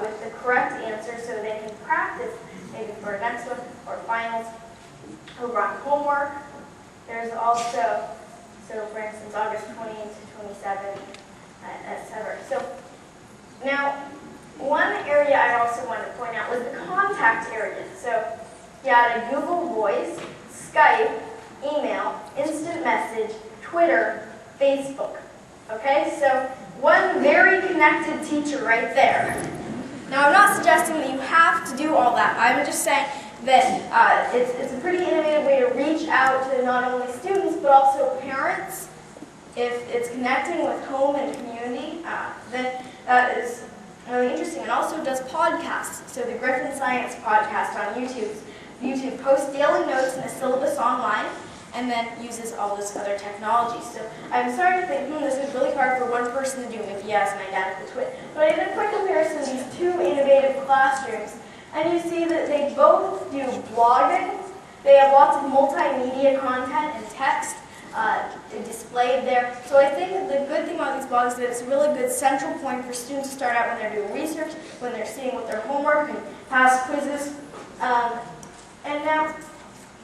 with the correct answer so they can practice maybe for next one or finals over on homework. There's also, so for instance, August 20 to 27, etc. So now, one area I also wanted to point out was the contact area. So you had a Google Voice, Skype, email, instant message, Twitter, Facebook. Okay, so one very connected teacher right there. Now, I'm not suggesting that you have to do all that. I'm just saying that it's a pretty innovative way to reach out to not only students, but also parents. If it's connecting with home and community, then that is really interesting. It also does podcasts. So the Griffin Science podcast on YouTube posts daily notes in the syllabus online, and then uses all this other technology. So I'm sorry to think, this is really hard for one person to do if he has an identical twin. But I did a quick comparison of these two innovative classrooms, and you see that they both do blogging. They have lots of multimedia content and text displayed there. So I think that the good thing about these blogs is that it's a really good central point for students to start out when they're doing research, when they're seeing what their homework and past quizzes. And now,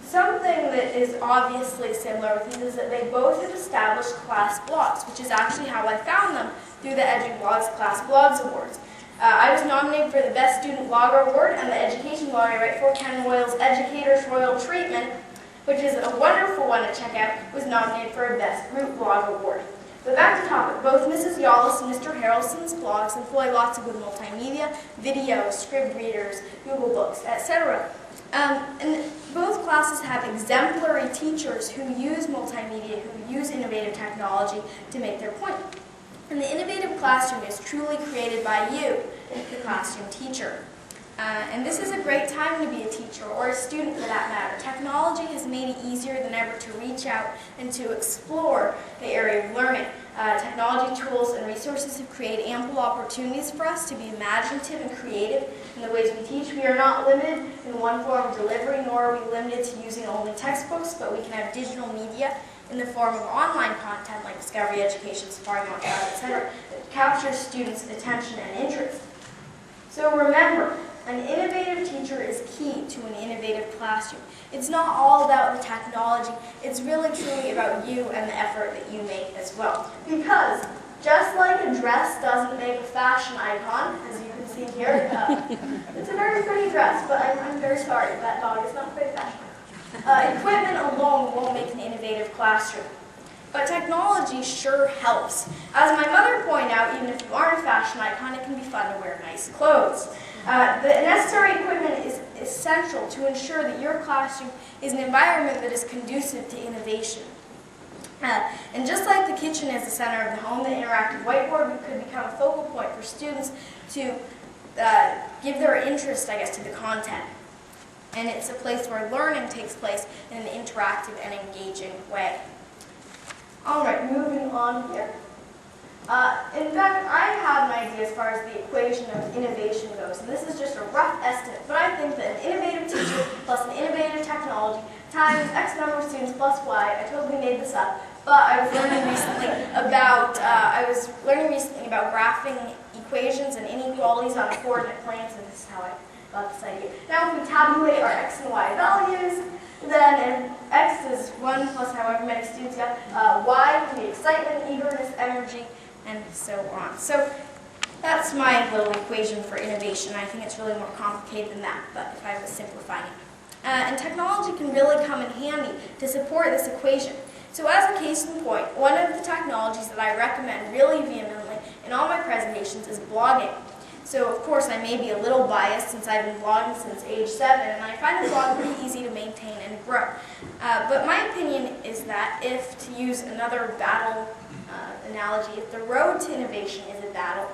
something that is obviously similar with these is that they both have established class blogs, which is actually how I found them through the EduBlogs Class Blogs Awards. I was nominated for the Best Student Blogger Award, and the education blog I write for, Ken Royal's Educators Royal Treatment, which is a wonderful one to check out, was nominated for a Best Group Blog Award. But back to topic, both Mrs. Yawlis and Mr. Harrelson's blogs employ lots of good multimedia, videos, script readers, Google Books, etc. And both classes have exemplary teachers who use multimedia, who use innovative technology to make their point. And the innovative classroom is truly created by you, the classroom teacher. And this is a great time to be a teacher, or a student for that matter. Technology has made it easier than ever to reach out and to explore the area of learning. Technology tools and resources have created ample opportunities for us to be imaginative and creative in the ways we teach. We are not limited in one form of delivery, nor are we limited to using only textbooks, but we can have digital media in the form of online content like Discovery Education, Safari, Montreal, etc. that captures students' attention and interest. So remember, an innovative teacher is key to an innovative classroom. It's not all about the technology, it's really truly about you and the effort that you make as well. Because just like a dress doesn't make a fashion icon, as you can see here, it's a very pretty dress, but I'm very sorry, that dog is not quite a fashion icon. Equipment alone won't make an innovative classroom. But technology sure helps. As my mother pointed out, even if you aren't a fashion icon, it can be fun to wear nice clothes. The necessary equipment is essential to ensure that your classroom is an environment that is conducive to innovation. And just like the kitchen is the center of the home, the interactive whiteboard could become a focal point for students to give their interest, I guess, to the content. And it's a place where learning takes place in an interactive and engaging way. All right, moving on here. In fact, I have an idea as far as the equation of innovation goes, and this is just a rough estimate, but I think that an innovative teacher plus an innovative technology times X number of students plus Y, I totally made this up, but I was learning recently about graphing equations and inequalities on coordinate planes, and this is how I got this idea. Now if we tabulate our X and Y values, then if X is 1 plus however many students got, Y can be excitement, eagerness, energy, and so on. So that's my little equation for innovation. I think it's really more complicated than that, but if I was simplifying it. And technology can really come in handy to support this equation. So as a case in point, one of the technologies that I recommend really vehemently in all my presentations is blogging. So of course I may be a little biased since I've been blogging since age 7, and I find the blog pretty easy to maintain and grow. But my opinion is that if, to use another battle analogy, if the road to innovation is a battle,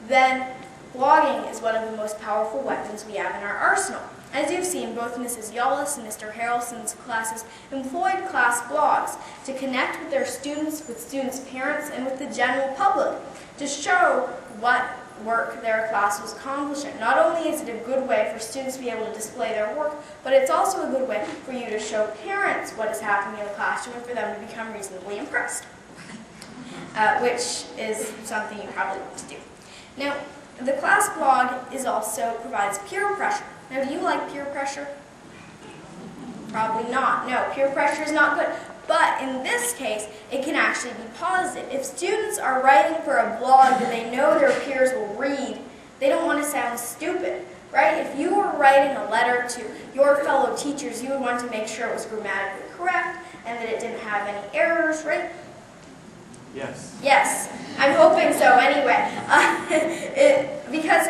then blogging is one of the most powerful weapons we have in our arsenal. As you've seen, both Mrs. Yawlis and Mr. Harrelson's classes employed class blogs to connect with their students, with students' parents, and with the general public to show what work their class was accomplishing. Not only is it a good way for students to be able to display their work, but it's also a good way for you to show parents what is happening in the classroom and for them to become reasonably impressed, which is something you probably want to do. Now, The class blog provides peer pressure. Now, do you like peer pressure? Probably not. No, peer pressure is not good. But in this case, it can actually be positive. If students are writing for a blog that they know their peers will read, they don't want to sound stupid, right? If you were writing a letter to your fellow teachers, you would want to make sure it was grammatically correct and that it didn't have any errors, right? Yes. Yes, I'm hoping so anyway. Because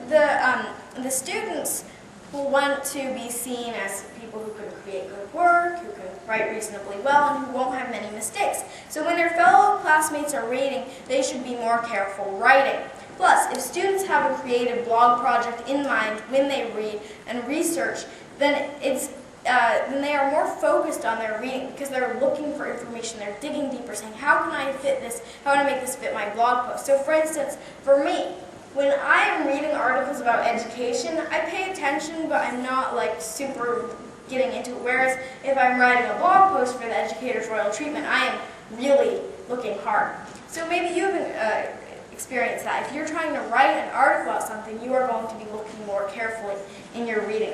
the students will want to be seen as people who can create good work, who can write reasonably well, and who won't have many mistakes. So when their fellow classmates are reading, they should be more careful writing. Plus, if students have a creative blog project in mind when they read and research, then they are more focused on their reading because they're looking for information, they're digging deeper, saying, how can I fit this, how can I make this fit my blog post? So for instance, for me, when I am reading articles about education, I pay attention, but I'm not like super getting into it. Whereas if I'm writing a blog post for the Educators Royal Treatment, I am really looking hard. So maybe you haven't experienced that. If you're trying to write an article about something, you are going to be looking more carefully in your reading.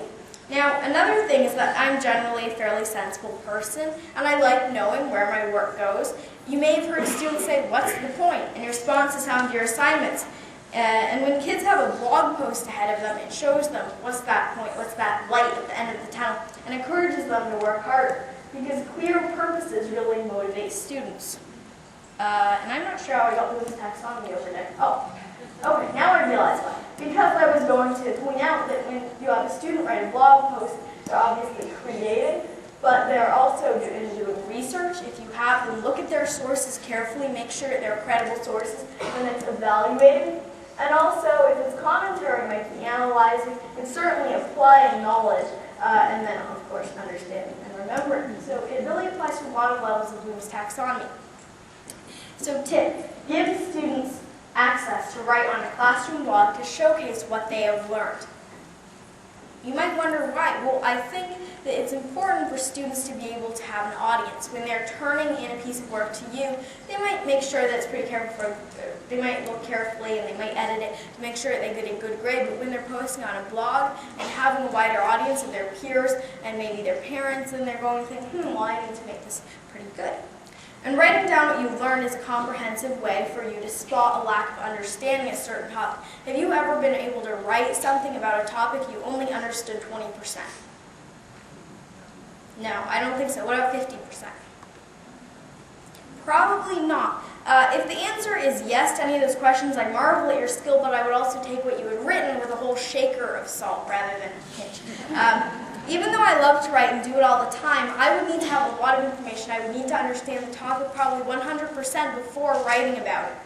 Now, another thing is that I'm generally a fairly sensible person, and I like knowing where my work goes. You may have heard students say, what's the point? In response to some of your assignments. And when kids have a blog post ahead of them, it shows them what's that point, what's that light at the end of the tunnel, and encourages them to work harder, because clear purposes really motivate students. And I'm not sure how I got Bloom's taxonomy over there. Oh, okay, now I realize why. Because I was going to point out that when you have a student write a blog post, they're obviously creating, but they're also doing research. If you have them look at their sources carefully, make sure that they're credible sources when it's evaluating. And also, if it's commentary, it might be analyzing and certainly applying knowledge, and then, of course, understanding and remembering. So it really applies to a lot of levels of Bloom's taxonomy. So tip, give students access to write on a classroom blog to showcase what they have learned. You might wonder why. Well, I think that it's important for students to be able to have an audience. When they're turning in a piece of work to you, they might make sure that it's pretty careful. They might look carefully and they might edit it to make sure that they get a good grade. But when they're posting on a blog and having a wider audience of their peers and maybe their parents, then they're going to think, well, I need to make this pretty good. And writing down what you've learned is a comprehensive way for you to spot a lack of understanding a certain topic. Have you ever been able to write something about a topic you only understood 20%? No, I don't think so. What about 50%? Probably not. If the answer is yes to any of those questions, I marvel at your skill, but I would also take what you had written with a whole shaker of salt rather than a pinch. Even though I love to write and do it all the time, I would need to have a lot of information. I would need to understand the topic probably 100% before writing about it.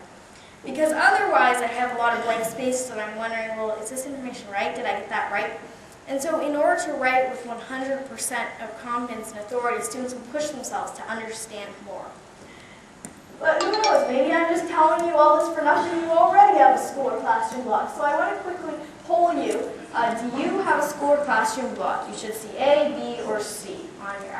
Because otherwise, I have a lot of blank spaces and I'm wondering, well, is this information right? Did I get that right? And so in order to write with 100% of confidence and authority, students will push themselves to understand more. But who knows, maybe I'm just telling you all this for nothing. You already have a school or classroom blog. So I want to quickly poll you. Do you have a school or classroom blog? You should see A, B, or C on your